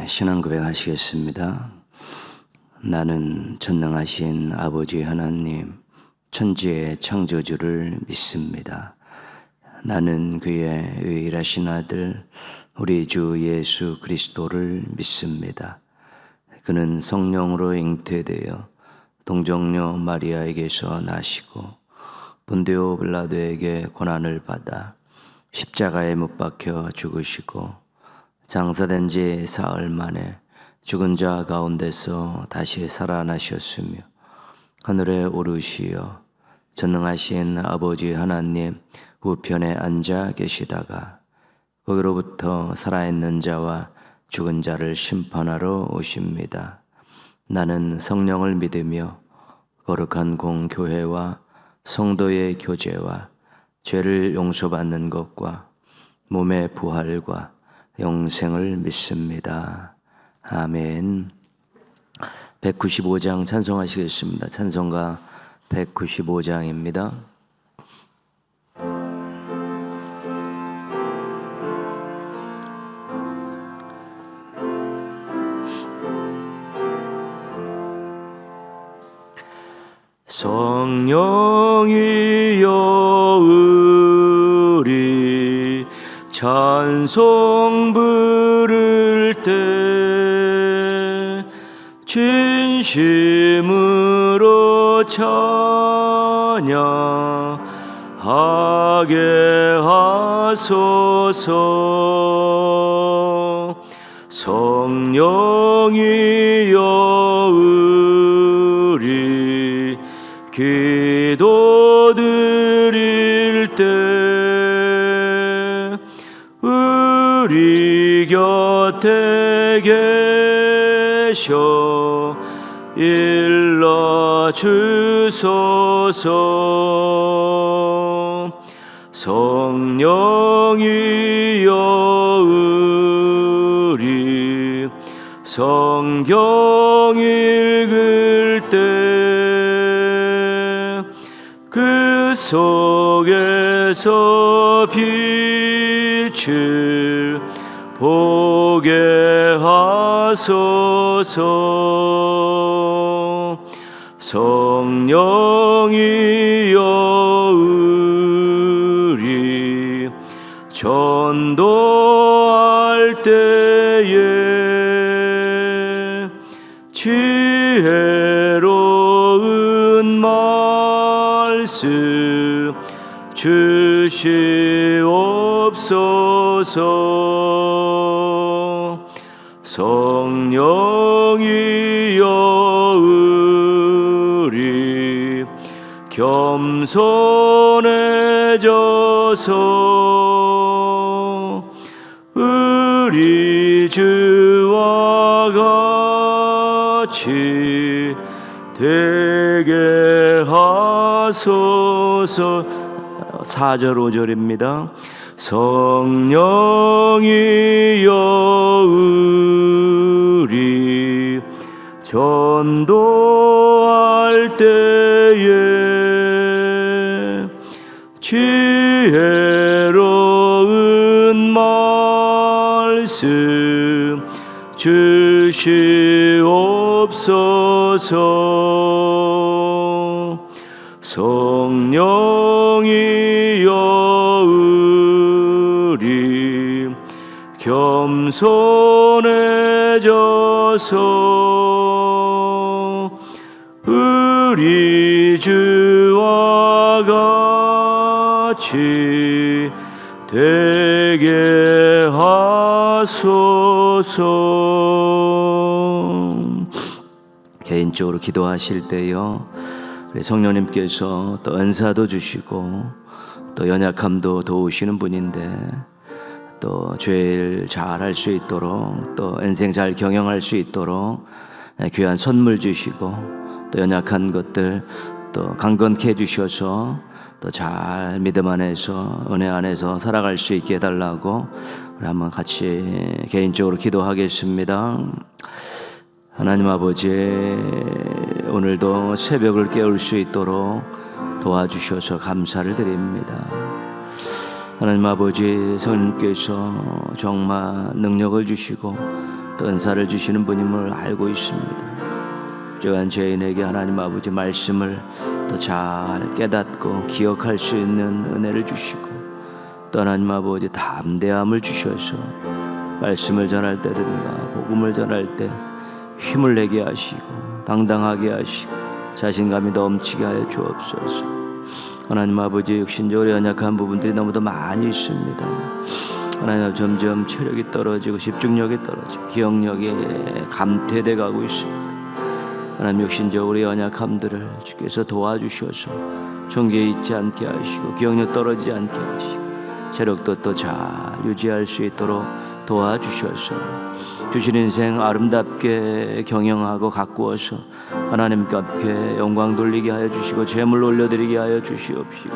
신앙 고백하시겠습니다. 나는 전능하신 아버지 하나님, 천지의 창조주를 믿습니다. 나는 그의 유일하신 아들, 우리 주 예수 그리스도를 믿습니다. 그는 성령으로 잉태되어 동정녀 마리아에게서 나시고 본디오 빌라도에게 고난을 받아 십자가에 못 박혀 죽으시고 장사된 지 사흘 만에 죽은 자 가운데서 다시 살아나셨으며 하늘에 오르시어 전능하신 아버지 하나님 우편에 앉아 계시다가 거기로부터 살아있는 자와 죽은 자를 심판하러 오십니다. 나는 성령을 믿으며 거룩한 공교회와 성도의 교제와 죄를 용서받는 것과 몸의 부활과 영생을 믿습니다. 아멘. 195장 찬송하시겠습니다. 찬송가 195장입니다. 성령이여 우리 찬송 부를 때 진심으로 찬양하게 하소서. 성령이여 우리 기도 드릴 때 우리 곁에 계셔 일러 주소서. 성령이여 우리 성경 읽을 때 그 속에서 빛을 보게 하소서. 성령이여 우리 전도할 때에 지혜로운 말씀 주시옵소서. 성령이여 우리 겸손해져서 우리 주와 같이 되게 하소서. 4절 5절입니다. 성령이여 우리 전도할 때에 지혜로운 말씀 주시옵소서. 성령이여 우리 겸손해져서 우리 주와 같이 되게 하소서. 개인적으로 기도하실 때요, 우리 성령님께서 또 은사도 주시고 또 연약함도 도우시는 분인데 또 죄를 잘 할 수 있도록 또 인생 잘 경영할 수 있도록 귀한 선물 주시고 또 연약한 것들 또 강건케 해주셔서 또 잘 믿음 안에서 은혜 안에서 살아갈 수 있게 해달라고 우리 한번 같이 개인적으로 기도하겠습니다. 하나님 아버지, 오늘도 새벽을 깨울 수 있도록 도와주셔서 감사를 드립니다. 하나님 아버지, 성령님께서 정말 능력을 주시고 또 은사를 주시는 분임을 알고 있습니다. 부족한 죄인에게 하나님 아버지 말씀을 더 잘 깨닫고 기억할 수 있는 은혜를 주시고, 또 하나님 아버지 담대함을 주셔서 말씀을 전할 때든가 복음을 전할 때 힘을 내게 하시고 당당하게 하시고 자신감이 넘치게 하여 주옵소서. 하나님 아버지, 육신적으로 연약한 부분들이 너무도 많이 있습니다. 하나님, 점점 체력이 떨어지고 집중력이 떨어지고 기억력이 감퇴돼 가고 있습니다. 하나님, 육신적으로 연약함들을 주께서 도와주셔서 종교에 있지 않게 하시고 기억력 떨어지지 않게 하시고 체력도 또 잘 유지할 수 있도록 도와주셔서 주신 인생 아름답게 경영하고 가꾸어서 하나님께 앞에 영광 돌리게 하여 주시고 재물 올려드리게 하여 주시옵시고,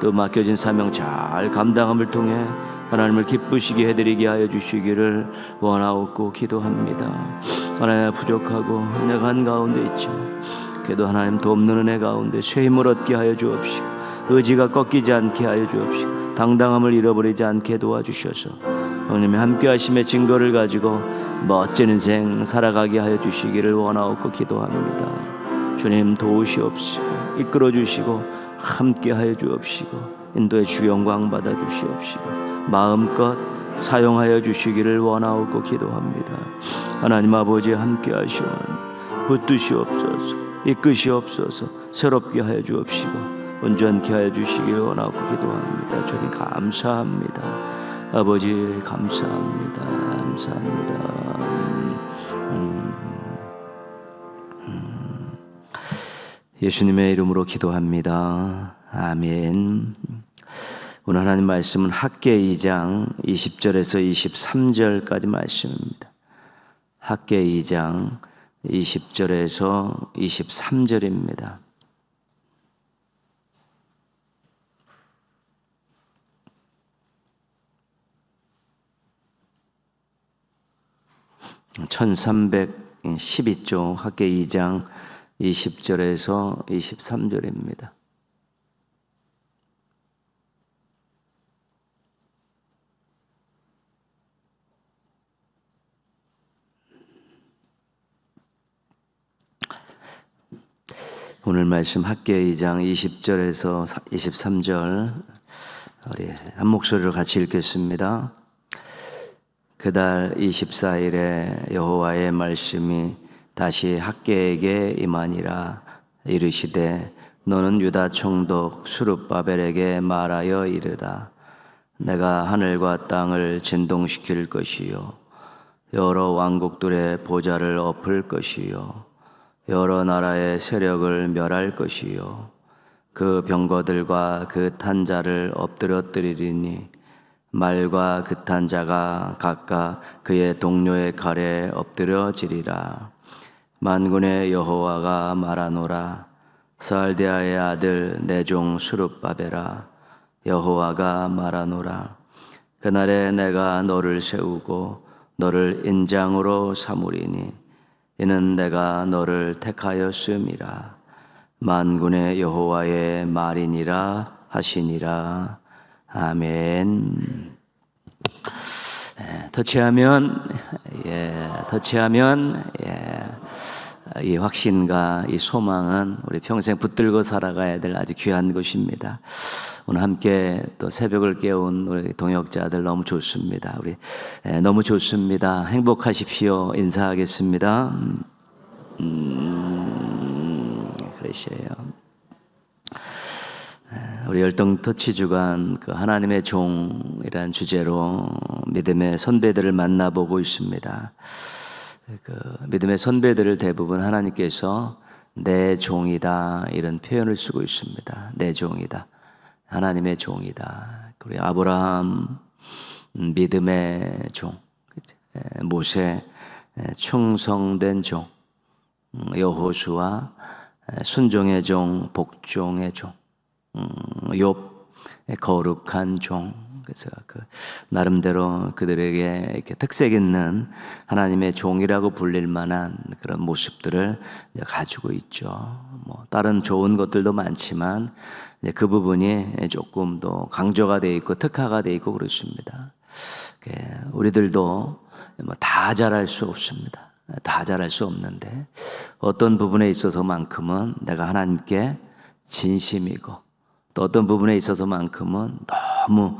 또 맡겨진 사명 잘 감당함을 통해 하나님을 기쁘시게 해드리게 하여 주시기를 원하옵고 기도합니다. 하나님, 부족하고 내가 한가운데 있지만 그래도 하나님 돕는 은혜 가운데 새 힘을 얻게 하여 주옵시고 의지가 꺾이지 않게 하여 주옵시고 당당함을 잃어버리지 않게 도와주셔서 하나님의 함께하심의 증거를 가지고 멋진 인생 살아가게 하여 주시기를 원하옵고 기도합니다. 주님, 도우시옵시고 이끌어 주시고 함께하여 주옵시고 인도의 주 영광 받아 주시옵시고 마음껏 사용하여 주시기를 원하옵고 기도합니다. 하나님 아버지, 함께하시오 붙드시옵소서, 이끄시옵소서, 새롭게 하여 주옵시고 온전케 하여 주시기를 원하옵고 기도합니다. 주님 감사합니다. 아버지 감사합니다. 감사합니다. 예수님의 이름으로 기도합니다. 아멘. 오늘 하나님 말씀은 학개 2장 20절에서 23절까지 말씀입니다. 학개 2장 20절에서 23절입니다. (1312쪽) 학개 2장 20절에서 23절입니다. 오늘 말씀 학개 2장 20절에서 23절 우리 한 목소리로 같이 읽겠습니다. 그달 24일에 여호와의 말씀이 다시 학개에게 임하니라. 이르시되 너는 유다 총독 스룹바벨에게 말하여 이르라. 내가 하늘과 땅을 진동시킬 것이요 여러 왕국들의 보좌를 엎을 것이요 여러 나라의 세력을 멸할 것이요 그 병거들과 그 탄자를 엎드러뜨리리니 말과 그 탄자가 각각 그의 동료의 칼에 엎드려지리라. 만군의 여호와가 말하노라. 스알디아의 아들 내 종 스룹바벨아, 여호와가 말하노라. 그날에 내가 너를 세우고 너를 인장으로 삼으리니 이는 내가 너를 택하였음이라. 만군의 여호와의 말이니라 하시니라. 아멘. 터치하면 이 확신과 이 소망은 우리 평생 붙들고 살아가야 될 아주 귀한 것입니다. 오늘 함께 또 새벽을 깨운 우리 동역자들 너무 좋습니다. 우리 너무 좋습니다. 행복하십시오. 인사하겠습니다. 그러셔요. 우리 열동 터치 주간 그 하나님의 종이라는 주제로 믿음의 선배들을 만나보고 있습니다. 그 믿음의 선배들을 대부분 하나님께서 내 종이다 이런 표현을 쓰고 있습니다. 내 종이다, 하나님의 종이다. 우리 아브라함 믿음의 종, 모세 충성된 종, 여호수아 순종의 종, 복종의 종, 욥 거룩한 종. 그래서 그 나름대로 그들에게 이렇게 특색 있는 하나님의 종이라고 불릴 만한 그런 모습들을 가지고 있죠. 뭐 다른 좋은 것들도 많지만 그 부분이 조금 더 강조가 돼 있고 특화가 돼 있고 그렇습니다. 우리들도 다 잘할 수 없습니다. 다 잘할 수 없는데 어떤 부분에 있어서만큼은 내가 하나님께 진심이고 또 어떤 부분에 있어서만큼은 너무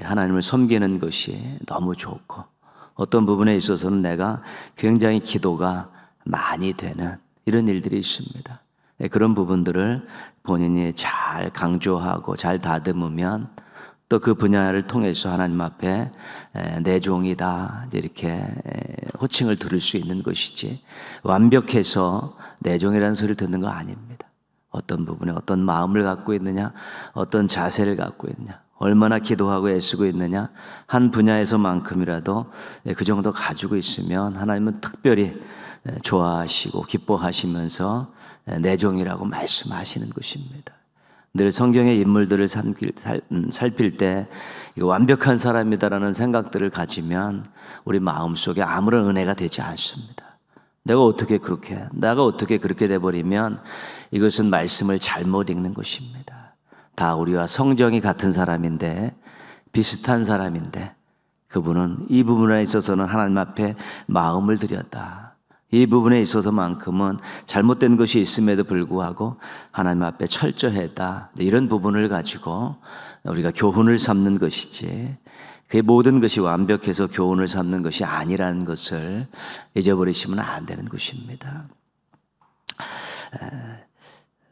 하나님을 섬기는 것이 너무 좋고 어떤 부분에 있어서는 내가 굉장히 기도가 많이 되는 이런 일들이 있습니다. 그런 부분들을 본인이 잘 강조하고 잘 다듬으면 또 그 분야를 통해서 하나님 앞에 내 종이다 이렇게 호칭을 들을 수 있는 것이지 완벽해서 내 종이라는 소리를 듣는 거 아닙니다. 어떤 부분에 어떤 마음을 갖고 있느냐, 어떤 자세를 갖고 있느냐, 얼마나 기도하고 애쓰고 있느냐, 한 분야에서만큼이라도 그 정도 가지고 있으면 하나님은 특별히 좋아하시고 기뻐하시면서 내 종이라고 말씀하시는 것입니다. 늘 성경의 인물들을 살필 때 이거 완벽한 사람이다라는 생각들을 가지면 우리 마음속에 아무런 은혜가 되지 않습니다. 내가 어떻게 그렇게 돼버리면 이것은 말씀을 잘못 읽는 것입니다. 다 우리와 성정이 같은 사람인데 비슷한 사람인데 그분은 이 부분에 있어서는 하나님 앞에 마음을 들였다. 이 부분에 있어서만큼은 잘못된 것이 있음에도 불구하고 하나님 앞에 철저했다. 이런 부분을 가지고 우리가 교훈을 삼는 것이지 그 모든 것이 완벽해서 교훈을 삼는 것이 아니라는 것을 잊어버리시면 안 되는 것입니다.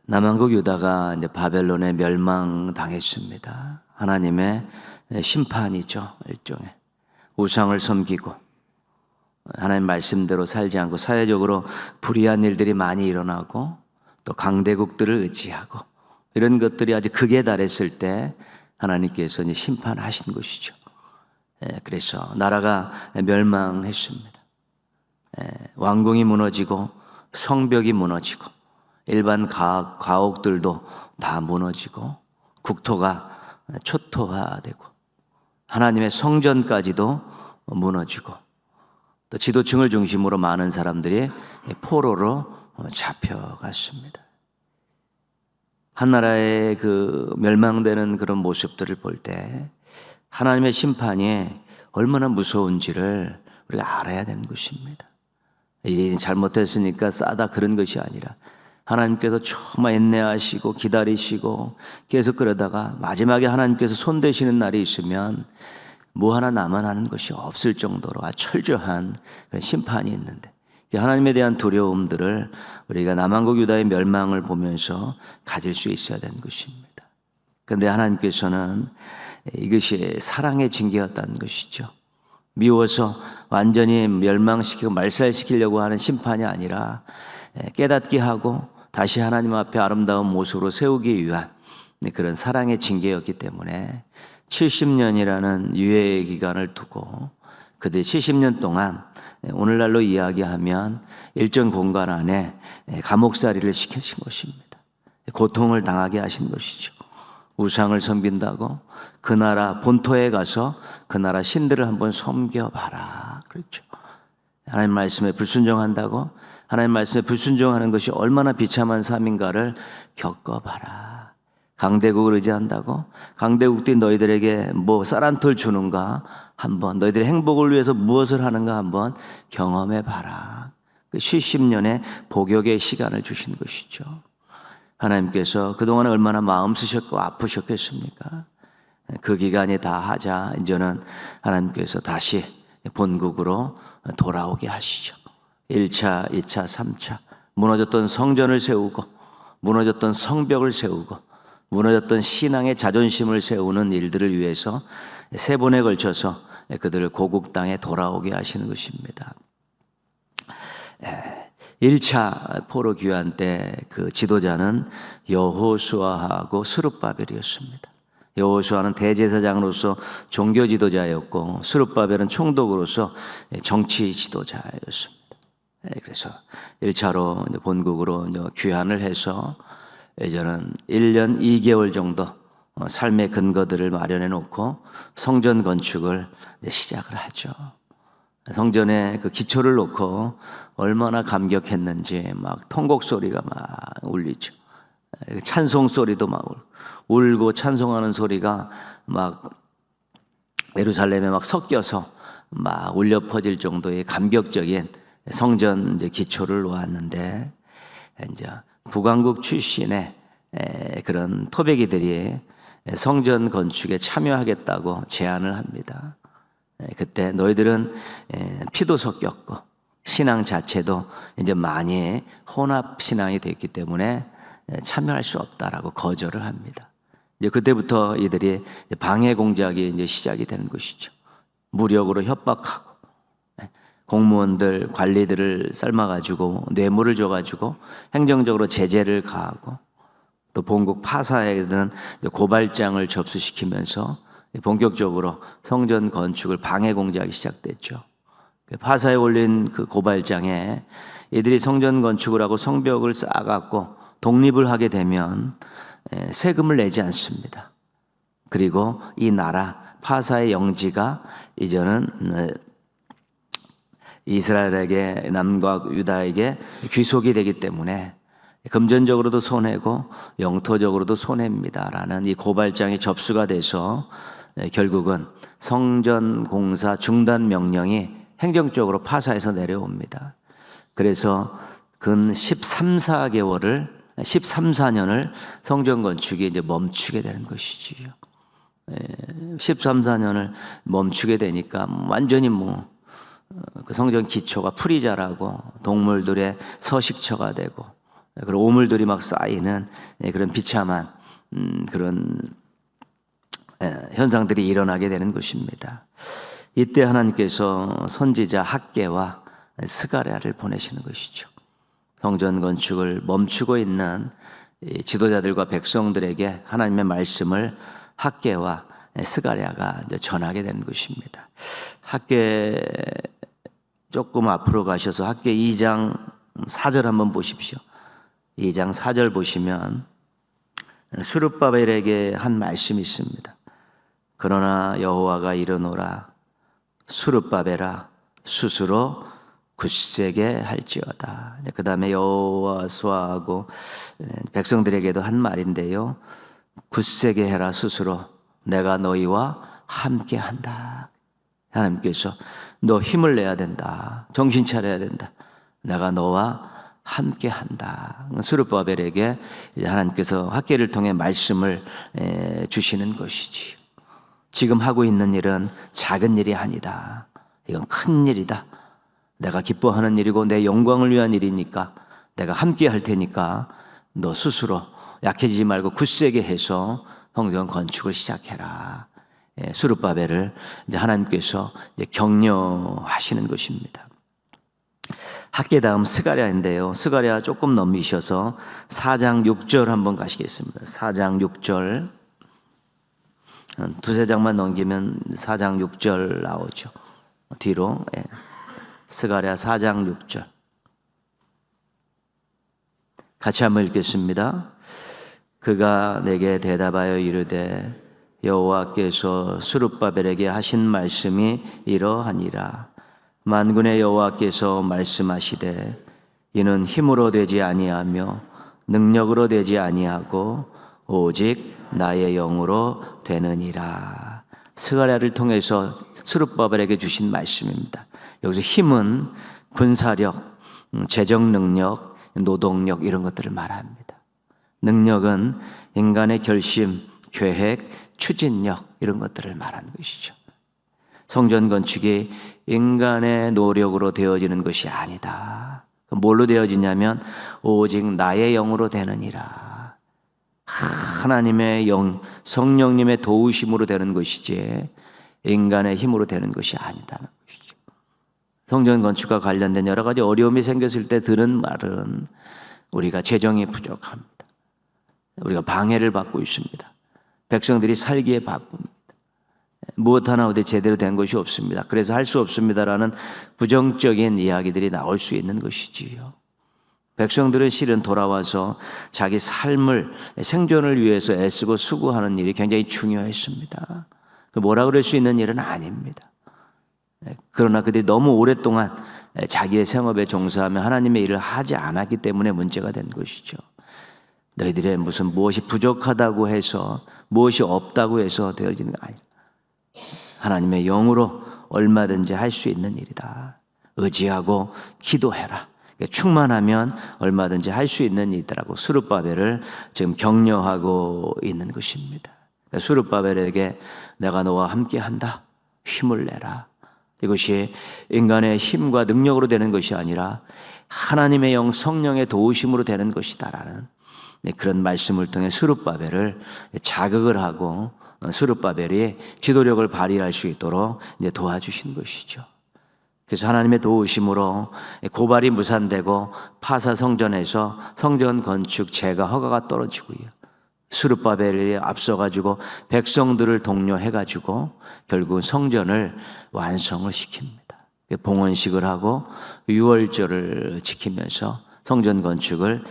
남한국 유다가 이제 바벨론에 멸망당했습니다. 하나님의 심판이죠. 일종의 우상을 섬기고 하나님 말씀대로 살지 않고 사회적으로 불의한 일들이 많이 일어나고 또 강대국들을 의지하고 이런 것들이 아주 극에 달했을 때 하나님께서 이제 심판하신 것이죠. 그래서 나라가 멸망했습니다. 왕궁이 무너지고 성벽이 무너지고 일반 가옥들도 다 무너지고 국토가 초토화되고 하나님의 성전까지도 무너지고 또 지도층을 중심으로 많은 사람들이 포로로 잡혀갔습니다. 한 나라의 그 멸망되는 그런 모습들을 볼 때 하나님의 심판이 얼마나 무서운지를 우리가 알아야 되는 것입니다. 일이 잘못했으니까 싸다 그런 것이 아니라 하나님께서 정말 인내하시고 기다리시고 계속 그러다가 마지막에 하나님께서 손대시는 날이 있으면 뭐 하나 남아나는 것이 없을 정도로 철저한 심판이 있는데 하나님에 대한 두려움들을 우리가 남한국 유다의 멸망을 보면서 가질 수 있어야 되는 것입니다. 그런데 하나님께서는 이것이 사랑의 징계였다는 것이죠. 미워서 완전히 멸망시키고 말살시키려고 하는 심판이 아니라 깨닫게 하고 다시 하나님 앞에 아름다운 모습으로 세우기 위한 그런 사랑의 징계였기 때문에 70년이라는 유예의 기간을 두고 그들이 70년 동안 오늘날로 이야기하면 일정 공간 안에 감옥살이를 시키신 것입니다. 고통을 당하게 하신 것이죠. 우상을 섬긴다고 그 나라 본토에 가서 그 나라 신들을 한번 섬겨봐라. 그렇죠. 하나님 말씀에 불순종한다고 하나님 말씀에 불순종하는 것이 얼마나 비참한 삶인가를 겪어봐라. 강대국을 의지한다고 강대국들이 너희들에게 뭐 쌀 한 톨 주는가 한번 너희들의 행복을 위해서 무엇을 하는가 한번 경험해봐라. 그 70년의 복역의 시간을 주신 것이죠. 하나님께서 그동안에 얼마나 마음 쓰셨고 아프셨겠습니까? 그 기간이 다 하자 이제는 하나님께서 다시 본국으로 돌아오게 하시죠. 1차, 2차, 3차 무너졌던 성전을 세우고 무너졌던 성벽을 세우고 무너졌던 신앙의 자존심을 세우는 일들을 위해서 3번에 걸쳐서 그들을 고국 땅에 돌아오게 하시는 것입니다. 1차 포로 귀환 때 그 지도자는 여호수아하고 스룹바벨이었습니다. 여호수아는 대제사장으로서 종교 지도자였고 스룹바벨은 총독으로서 정치 지도자였습니다. 그래서 1차로 본국으로 귀환을 해서 이제는 1년 2개월 정도 삶의 근거들을 마련해 놓고 성전 건축을 시작을 하죠. 성전에 그 기초를 놓고 얼마나 감격했는지 막 통곡 소리가 막 울리죠. 찬송 소리도 막 울고 찬송하는 소리가 막 예루살렘에 막 섞여서 막 울려 퍼질 정도의 감격적인 성전 이제 기초를 놓았는데, 이제 북왕국 출신의 그런 토백이들이 성전 건축에 참여하겠다고 제안을 합니다. 그때 너희들은 피도 섞였고 신앙 자체도 이제 많이 혼합 신앙이 됐기 때문에 참여할 수 없다라고 거절을 합니다. 이제 그때부터 이들이 방해 공작이 이제 시작이 되는 것이죠. 무력으로 협박하고 공무원들, 관리들을 삶아가지고 뇌물을 줘가지고 행정적으로 제재를 가하고, 또 본국 파사에는 고발장을 접수시키면서 본격적으로 성전 건축을 방해 공작이 시작됐죠. 파사에 올린 그 고발장에 이들이 성전 건축을 하고 성벽을 쌓아갖고 독립을 하게 되면 세금을 내지 않습니다. 그리고 이 나라 파사의 영지가 이제는 이스라엘에게, 남과 유다에게 귀속이 되기 때문에 금전적으로도 손해고 영토적으로도 손해입니다라는 이 고발장이 접수가 돼서 결국은 성전 공사 중단 명령이 행정적으로 파사에서 내려옵니다. 그래서 근 13~14년을 성전 건축이 이제 멈추게 되는 것이지요. 13~14년을 멈추게 되니까 완전히 그 성전 기초가 풀이 자라고 동물들의 서식처가 되고, 그런 오물들이 막 쌓이는 그런 비참한 그런 현상들이 일어나게 되는 것입니다. 이때 하나님께서 선지자 학개와 스가랴를 보내시는 것이죠. 성전 건축을 멈추고 있는 지도자들과 백성들에게 하나님의 말씀을 학개와 스가랴가 이제 전하게 되는 것입니다. 학개 조금 앞으로 가셔서 학개 2장 4절 한번 보십시오. 2장 4절 보시면 스룹바벨에게 한 말씀이 있습니다. 그러나 여호와가 이르노라, 스룹바벨아 스스로 굳세게 할지어다. 그 다음에 여호와수아하고 백성들에게도 한 말인데요, 굳세게 해라. 스스로 내가 너희와 함께 한다. 하나님께서 너 힘을 내야 된다. 정신 차려야 된다. 내가 너와 함께 한다. 스룹바벨에게 하나님께서 학개를 통해 말씀을 주시는 것이지. 지금 하고 있는 일은 작은 일이 아니다. 이건 큰 일이다. 내가 기뻐하는 일이고 내 영광을 위한 일이니까 내가 함께 할 테니까 너 스스로 약해지지 말고 굳세게 해서 성전 건축을 시작해라. 스룹바벨을 이제 하나님께서 이제 격려하시는 것입니다. 학개 다음 스가랴인데요, 스가랴 조금 넘기셔서 4장 6절 한번 가시겠습니다. 4장 6절, 두세 장만 넘기면 4장 6절 나오죠. 뒤로. 스가랴 4장 6절 같이 한번 읽겠습니다. 그가 내게 대답하여 이르되 여호와께서 스룹바벨에게 하신 말씀이 이러하니라. 만군의 여호와께서 말씀하시되 이는 힘으로 되지 아니하며 능력으로 되지 아니하고 오직 나의 영으로 되느니라. 스가랴를 통해서 스룹바벨에게 주신 말씀입니다. 여기서 힘은 군사력, 재정 능력, 노동력 이런 것들을 말합니다. 능력은 인간의 결심, 계획, 추진력 이런 것들을 말하는 것이죠. 성전 건축이 인간의 노력으로 되어지는 것이 아니다. 뭘로 되어지냐면 오직 나의 영으로 되느니라. 하나님의 영, 성령님의 도우심으로 되는 것이지 인간의 힘으로 되는 것이 아니다는 것이죠. 성전 건축과 관련된 여러 가지 어려움이 생겼을 때 드는 말은 우리가 재정이 부족합니다. 우리가 방해를 받고 있습니다. 백성들이 살기에 바쁩니다. 무엇 하나 어디 제대로 된 것이 없습니다. 그래서 할 수 없습니다라는 부정적인 이야기들이 나올 수 있는 것이지요. 백성들은 실은 돌아와서 자기 삶을, 생존을 위해서 애쓰고 수고하는 일이 굉장히 중요했습니다. 뭐라 그럴 수 있는 일은 아닙니다. 그러나 그들이 너무 오랫동안 자기의 생업에 종사하며 하나님의 일을 하지 않았기 때문에 문제가 된 것이죠. 너희들의 무엇이 부족하다고 해서, 무엇이 없다고 해서 되어지는 거 아니에요. 하나님의 영으로 얼마든지 할 수 있는 일이다. 의지하고 기도해라. 충만하면 얼마든지 할 수 있는 일이라고 스룹바벨을 지금 격려하고 있는 것입니다. 스룹바벨에게 내가 너와 함께한다. 힘을 내라. 이것이 인간의 힘과 능력으로 되는 것이 아니라 하나님의 영 성령의 도우심으로 되는 것이다라는 그런 말씀을 통해 스룹바벨을 자극을 하고 스룹바벨이 지도력을 발휘할 수 있도록 이제 도와주신 것이죠. 그래서 하나님의 도우심으로 고발이 무산되고 파사 성전에서 성전 건축 재가 허가가 떨어지고요. 스룹바벨이 앞서가지고 백성들을 독려해가지고 결국 성전을 완성을 시킵니다. 봉헌식을 하고 유월절을 지키면서 성전 건축을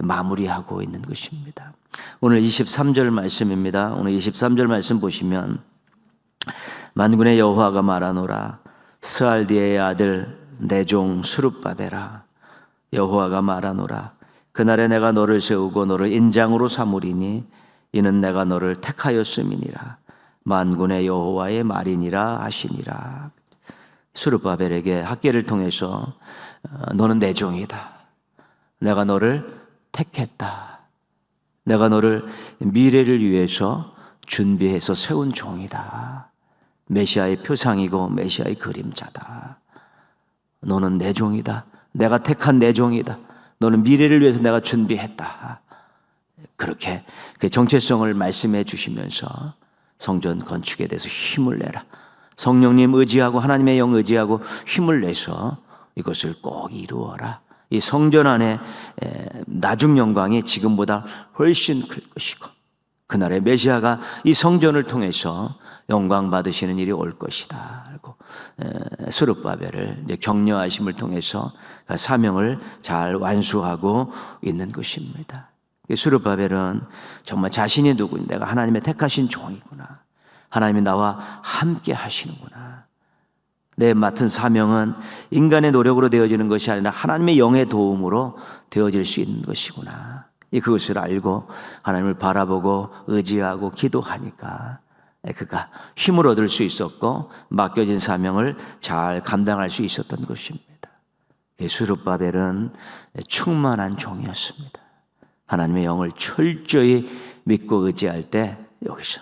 마무리하고 있는 것입니다. 오늘 23절 말씀입니다. 오늘 23절 말씀 보시면 만군의 여호와가 말하노라 스알디엘의 아들 내 종 스룹바벨아 여호와가 말하노라 그날에 내가 너를 세우고 너를 인장으로 삼으리니 이는 내가 너를 택하였음이니라 만군의 여호와의 말이니라 하시니라. 스룹바벨에게 학계를 통해서 너는 내 종이다. 내가 너를 택했다. 내가 너를 미래를 위해서 준비해서 세운 종이다. 메시아의 표상이고 메시아의 그림자다. 너는 내 종이다. 내가 택한 내 종이다. 너는 미래를 위해서 내가 준비했다. 그렇게 그 정체성을 말씀해 주시면서 성전 건축에 대해서 힘을 내라. 성령님 의지하고 하나님의 영 의지하고 힘을 내서 이것을 꼭 이루어라. 이 성전 안에 나중 영광이 지금보다 훨씬 클 것이고 그날에 메시아가 이 성전을 통해서 영광 받으시는 일이 올 것이다. 그리고 스룹바벨을 격려하심을 통해서 그 사명을 잘 완수하고 있는 것입니다. 스룹바벨은 정말 자신이 누구인가, 내가 하나님의 택하신 종이구나. 하나님이 나와 함께 하시는구나. 내 맡은 사명은 인간의 노력으로 되어지는 것이 아니라 하나님의 영의 도움으로 되어질 수 있는 것이구나. 그것을 알고 하나님을 바라보고 의지하고 기도하니까 그가 힘을 얻을 수 있었고 맡겨진 사명을 잘 감당할 수 있었던 것입니다. 스룹바벨은 충만한 종이었습니다. 하나님의 영을 철저히 믿고 의지할 때 여기서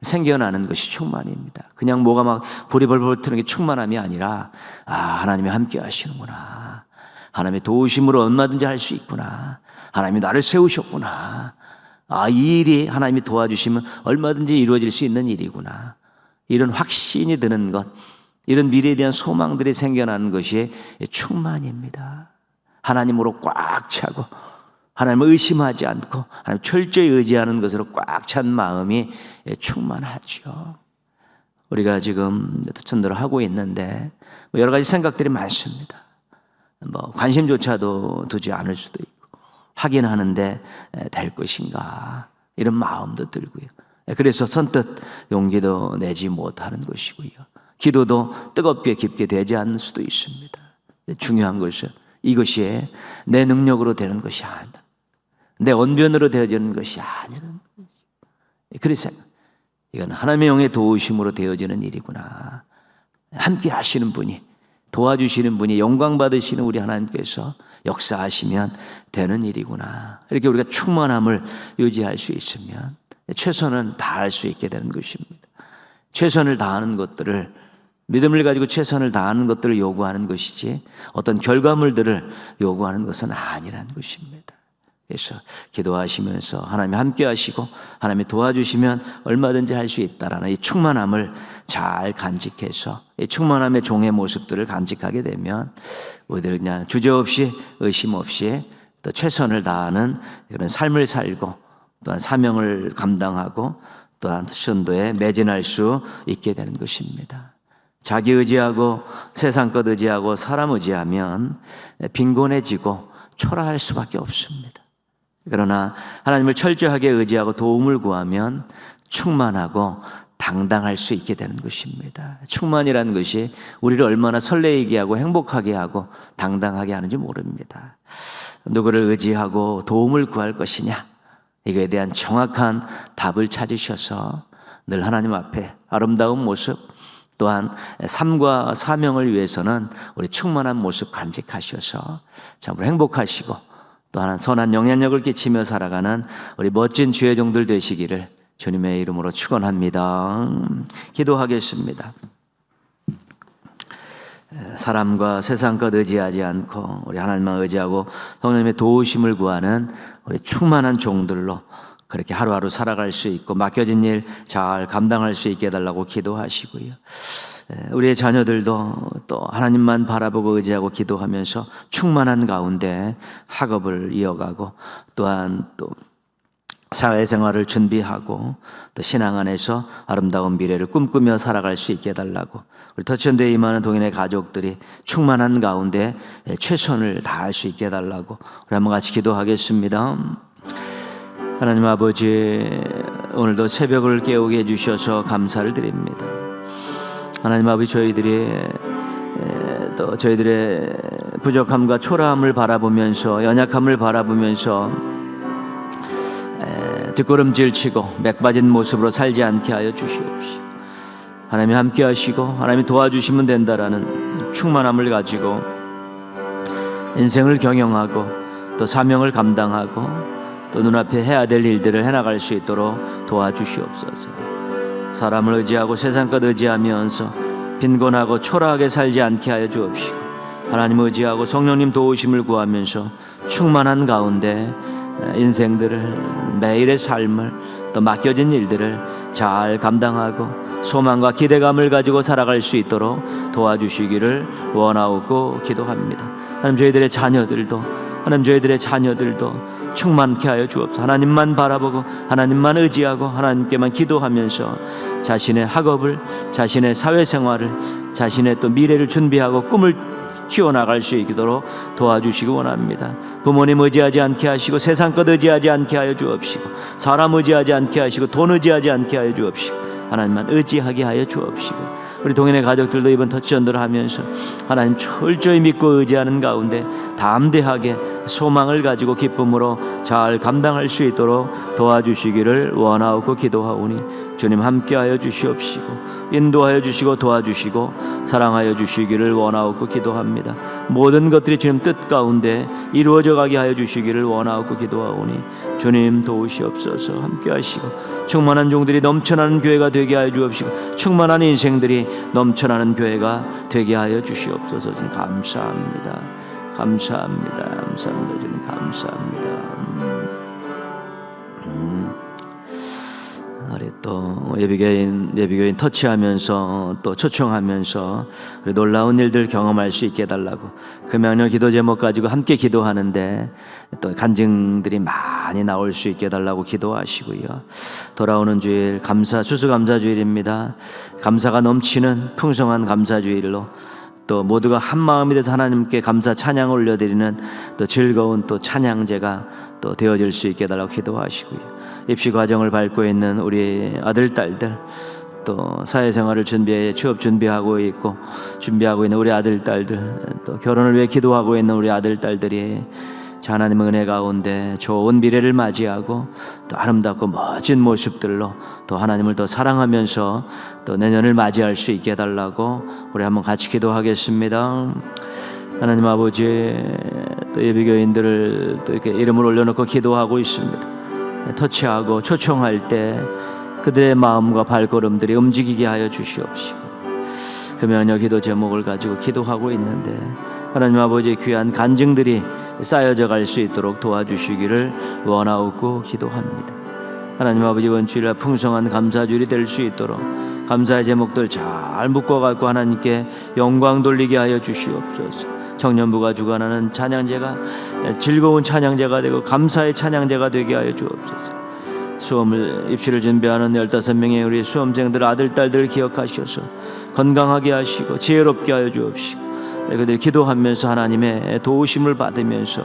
생겨나는 것이 충만입니다. 그냥 뭐가 막 불이 벌벌 트는 게 충만함이 아니라 하나님이 함께 하시는구나. 하나님의 도우심으로 얼마든지 할 수 있구나. 하나님이 나를 세우셨구나. 이 일이 하나님이 도와주시면 얼마든지 이루어질 수 있는 일이구나. 이런 확신이 드는 것, 이런 미래에 대한 소망들이 생겨나는 것이 충만입니다. 하나님으로 꽉 차고 하나님을 의심하지 않고 하나님 철저히 의지하는 것으로 꽉 찬 마음이 충만하죠. 우리가 지금 전도를 하고 있는데 여러 가지 생각들이 많습니다. 관심조차도 두지 않을 수도 있고 확인하는데 될 것인가 이런 마음도 들고요. 그래서 선뜻 용기도 내지 못하는 것이고요. 기도도 뜨겁게 깊게 되지 않을 수도 있습니다. 중요한 것은 이것이 내 능력으로 되는 것이 아니다. 내 언변으로 되어지는 것이 아니라는 것이죠. 그래서 이건 하나님의 영의 도우심으로 되어지는 일이구나. 함께 하시는 분이, 도와주시는 분이, 영광 받으시는 우리 하나님께서 역사하시면 되는 일이구나. 이렇게 우리가 충만함을 유지할 수 있으면 최선은 다할 수 있게 되는 것입니다. 최선을 다하는 것들을, 믿음을 가지고 최선을 다하는 것들을 요구하는 것이지 어떤 결과물들을 요구하는 것은 아니라는 것입니다. 그래서 기도하시면서 하나님이 함께 하시고 하나님이 도와주시면 얼마든지 할 수 있다라는 이 충만함을 잘 간직해서 이 충만함의 종의 모습들을 간직하게 되면 우리들 그냥 주저없이 의심 없이 또 최선을 다하는 그런 삶을 살고 또한 사명을 감당하고 또한 전도에 매진할 수 있게 되는 것입니다. 자기 의지하고 세상 것 의지하고 사람 의지하면 빈곤해지고 초라할 수밖에 없습니다. 그러나 하나님을 철저하게 의지하고 도움을 구하면 충만하고 당당할 수 있게 되는 것입니다. 충만이라는 것이 우리를 얼마나 설레게 하고 행복하게 하고 당당하게 하는지 모릅니다. 누구를 의지하고 도움을 구할 것이냐, 이거에 대한 정확한 답을 찾으셔서 늘 하나님 앞에 아름다운 모습, 또한 삶과 사명을 위해서는 우리 충만한 모습 간직하셔서 참으로 행복하시고 또 하나 선한 영향력을 끼치며 살아가는 우리 멋진 주의 종들 되시기를 주님의 이름으로 축원합니다. 기도하겠습니다. 사람과 세상 것 의지하지 않고 우리 하나님만 의지하고 성령님의 도우심을 구하는 우리 충만한 종들로 그렇게 하루하루 살아갈 수 있고 맡겨진 일 잘 감당할 수 있게 해달라고 기도하시고요. 우리의 자녀들도 또 하나님만 바라보고 의지하고 기도하면서 충만한 가운데 학업을 이어가고 또한 또 사회생활을 준비하고 또 신앙 안에서 아름다운 미래를 꿈꾸며 살아갈 수 있게 해달라고 우리 터치원대에 임하는 동인의 가족들이 충만한 가운데 최선을 다할 수 있게 해달라고 우리 한번 같이 기도하겠습니다. 하나님 아버지, 오늘도 새벽을 깨우게 해주셔서 감사를 드립니다. 하나님 아버지, 또 저희들의 부족함과 초라함을 바라보면서 연약함을 바라보면서 뒷걸음질 치고 맥빠진 모습으로 살지 않게 하여 주시옵시고 하나님이 함께 하시고 하나님이 도와주시면 된다라는 충만함을 가지고 인생을 경영하고 또 사명을 감당하고 또 눈앞에 해야 될 일들을 해나갈 수 있도록 도와주시옵소서. 사람을 의지하고 세상 것 의지하면서 빈곤하고 초라하게 살지 않게 하여 주옵시고 하나님 의지하고 성령님 도우심을 구하면서 충만한 가운데 인생들을 매일의 삶을 또 맡겨진 일들을 잘 감당하고 소망과 기대감을 가지고 살아갈 수 있도록 도와주시기를 원하옵고 기도합니다. 하나님 저희들의 자녀들도 충만케 하여 주옵소서. 하나님만 바라보고 하나님만 의지하고 하나님께만 기도하면서 자신의 학업을 자신의 사회생활을 자신의 또 미래를 준비하고 꿈을 키워나갈 수 있도록 도와주시기 원합니다. 부모님 의지하지 않게 하시고 세상 것 의지하지 않게 하여 주옵시고 사람 의지하지 않게 하시고 돈 의지하지 않게 하여 주옵시고 하나님만 의지하게 하여 주옵시고 우리 동인의 가족들도 이번 터치전도를 하면서 하나님 철저히 믿고 의지하는 가운데 담대하게 소망을 가지고 기쁨으로 잘 감당할 수 있도록 도와주시기를 원하옵고 기도하오니 주님 함께하여 주시옵시고 인도하여 주시고 도와주시고 사랑하여 주시기를 원하옵고 기도합니다. 모든 것들이 주님 뜻 가운데 이루어져 가게 하여 주시기를 원하옵고 기도하오니 주님 도우시옵소서. 함께하시고 충만한 종들이 넘쳐나는 교회가 되게 하여 주옵시고 충만한 인생들이 넘쳐나는 교회가 되게 하여 주시옵소서. 주님 감사합니다. 주님 감사합니다. 우리 또 예비교인 터치하면서 또 초청하면서 놀라운 일들 경험할 수 있게 해달라고 금양년 기도 제목 가지고 함께 기도하는데 또 간증들이 많이 나올 수 있게 해달라고 기도하시고요. 돌아오는 주일 추수감사주일입니다. 감사가 넘치는 풍성한 감사주일로 또 모두가 한 마음이 돼서 하나님께 감사 찬양을 올려드리는 또 즐거운 또 찬양제가 또 되어질 수 있게 해달라고 기도하시고요. 입시 과정을 밟고 있는 우리 아들 딸들 또 사회생활을 준비해 취업 준비하고 있는 우리 아들 딸들 또 결혼을 위해 기도하고 있는 우리 아들 딸들이 하나님의 은혜 가운데 좋은 미래를 맞이하고 또 아름답고 멋진 모습들로 또 하나님을 더 사랑하면서 또 내년을 맞이할 수 있게 해달라고 우리 한번 같이 기도하겠습니다. 하나님 아버지, 또 예비교인들을 또 이렇게 이름을 올려놓고 기도하고 있습니다. 터치하고 초청할 때 그들의 마음과 발걸음들이 움직이게 하여 주시옵시고 금연여 기도 제목을 가지고 기도하고 있는데 하나님 아버지 귀한 간증들이 쌓여져 갈 수 있도록 도와주시기를 원하옵고 기도합니다. 하나님 아버지 이번 주일날 풍성한 감사주일이 될 수 있도록 감사의 제목들 잘 묶어갖고 하나님께 영광 돌리게 하여 주시옵소서. 청년부가 주관하는 찬양제가 즐거운 찬양제가 되고 감사의 찬양제가 되게 하여 주옵소서. 입시를 준비하는 15명의 우리 수험생들 아들 딸들을 기억하셔서 건강하게 하시고 지혜롭게 하여 주옵시고 그들이 기도하면서 하나님의 도우심을 받으면서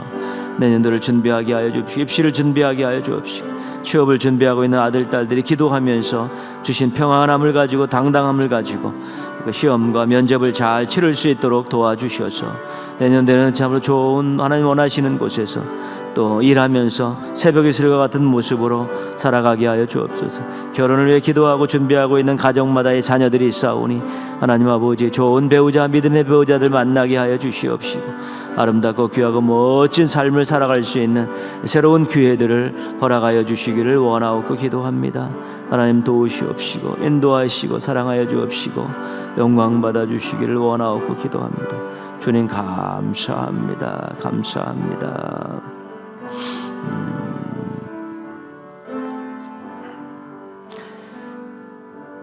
내년도를 준비하게 하여 주옵시고 입시를 준비하게 하여 주옵시고 취업을 준비하고 있는 아들 딸들이 기도하면서 주신 평안함을 가지고 당당함을 가지고 그 시험과 면접을 잘 치를 수 있도록 도와주셔서 내년도에는 참으로 좋은 하나님 원하시는 곳에서 또 일하면서 새벽 이슬과 같은 모습으로 살아가게 하여 주옵소서. 결혼을 위해 기도하고 준비하고 있는 가정마다의 자녀들이 있사오니 하나님 아버지, 좋은 배우자, 믿음의 배우자들 만나게 하여 주시옵시고 아름답고 귀하고 멋진 삶을 살아갈 수 있는 새로운 기회들을 허락하여 주시기를 원하옵고 기도합니다. 하나님 도우시옵시고 인도하시고 사랑하여 주옵시고 영광 받아 주시기를 원하옵고 기도합니다. 주님 감사합니다. 감사합니다.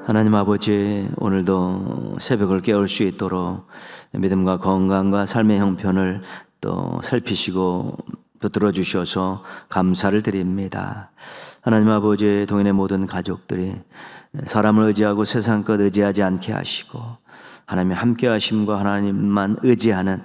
하나님 아버지, 오늘도 새벽을 깨울 수 있도록 믿음과 건강과 삶의 형편을 또 살피시고 붙들어 주셔서 감사를 드립니다. 하나님 아버지, 동인의 모든 가족들이 사람을 의지하고 세상 것 의지하지 않게 하시고 하나님의 함께 하심과 하나님만 의지하는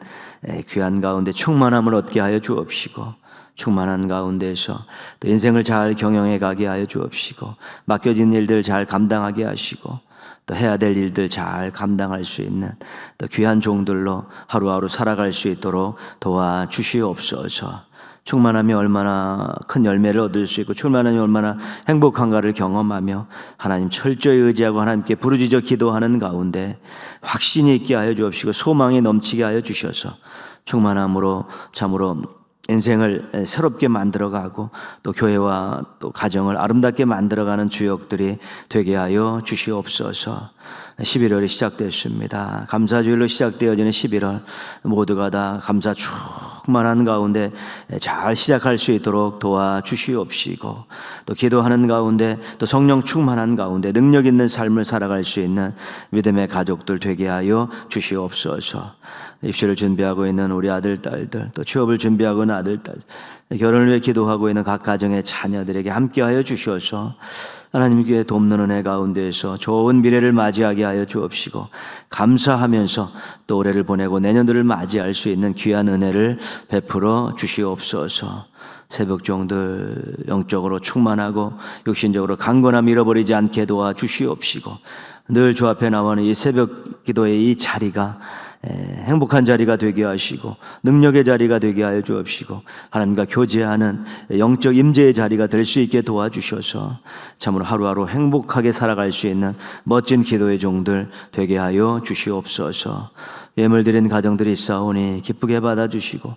귀한 가운데 충만함을 얻게 하여 주옵시고 충만한 가운데에서 또 인생을 잘 경영해 가게 하여 주옵시고 맡겨진 일들 잘 감당하게 하시고 또 해야 될 일들 잘 감당할 수 있는 또 귀한 종들로 하루하루 살아갈 수 있도록 도와주시옵소서. 충만함이 얼마나 큰 열매를 얻을 수 있고 충만함이 얼마나 행복한가를 경험하며 하나님 철저히 의지하고 하나님께 부르짖어 기도하는 가운데 확신이 있게 하여 주옵시고 소망이 넘치게 하여 주셔서 충만함으로 참으로 인생을 새롭게 만들어가고 또 교회와 또 가정을 아름답게 만들어가는 주역들이 되게 하여 주시옵소서. 11월이 시작됐습니다. 감사주일로 시작되어지는 11월 모두가 다 감사 충만한 가운데 잘 시작할 수 있도록 도와주시옵시고 또 기도하는 가운데 또 성령 충만한 가운데 능력 있는 삶을 살아갈 수 있는 믿음의 가족들 되게 하여 주시옵소서. 입시를 준비하고 있는 우리 아들, 딸들, 또 취업을 준비하고 있는 아들, 딸, 결혼을 위해 기도하고 있는 각 가정의 자녀들에게 함께하여 주셔서 하나님께 돕는 은혜 가운데에서 좋은 미래를 맞이하게 하여 주옵시고 감사하면서 또 올해를 보내고 내년들을 맞이할 수 있는 귀한 은혜를 베풀어 주시옵소서. 새벽종들 영적으로 충만하고 육신적으로 강건함 잃어버리지 않게 도와주시옵시고 늘 주 앞에 나오는 이 새벽 기도의 이 자리가 행복한 자리가 되게 하시고 능력의 자리가 되게 하여 주옵시고 하나님과 교제하는 영적 임재의 자리가 될 수 있게 도와주셔서 참으로 하루하루 행복하게 살아갈 수 있는 멋진 기도의 종들 되게 하여 주시옵소서. 예물 드린 가정들이 있사오니 기쁘게 받아주시고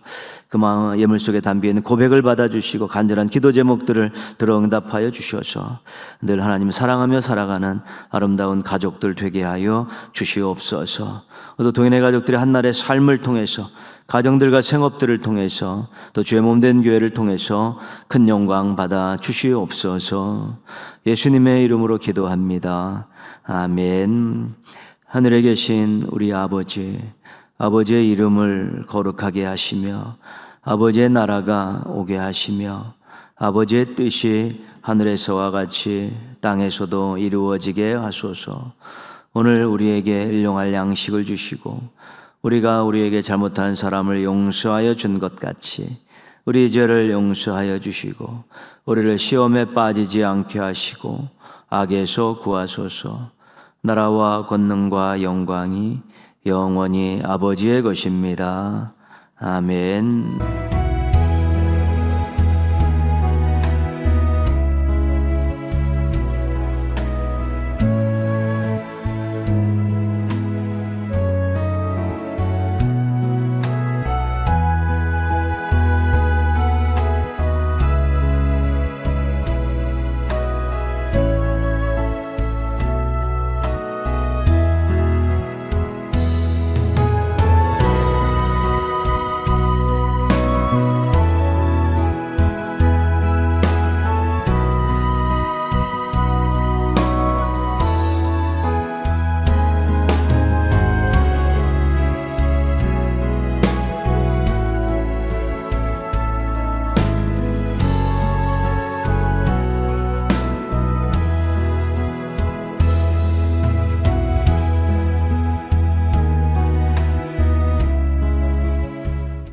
그 마음 예물 속에 담겨있는 고백을 받아주시고 간절한 기도 제목들을 들어 응답하여 주셔서 늘 하나님을 사랑하며 살아가는 아름다운 가족들 되게 하여 주시옵소서. 또 동인의 가족들이 한날의 삶을 통해서 가정들과 생업들을 통해서 또 주의 몸된 교회를 통해서 큰 영광 받아 주시옵소서. 예수님의 이름으로 기도합니다. 아멘. 하늘에 계신 우리 아버지, 아버지의 이름을 거룩하게 하시며 아버지의 나라가 오게 하시며 아버지의 뜻이 하늘에서와 같이 땅에서도 이루어지게 하소서. 오늘 우리에게 일용할 양식을 주시고 우리가 우리에게 잘못한 사람을 용서하여 준 것 같이 우리 죄를 용서하여 주시고 우리를 시험에 빠지지 않게 하시고 악에서 구하소서. 나라와 권능과 영광이 영원히 아버지의 것입니다. 아멘.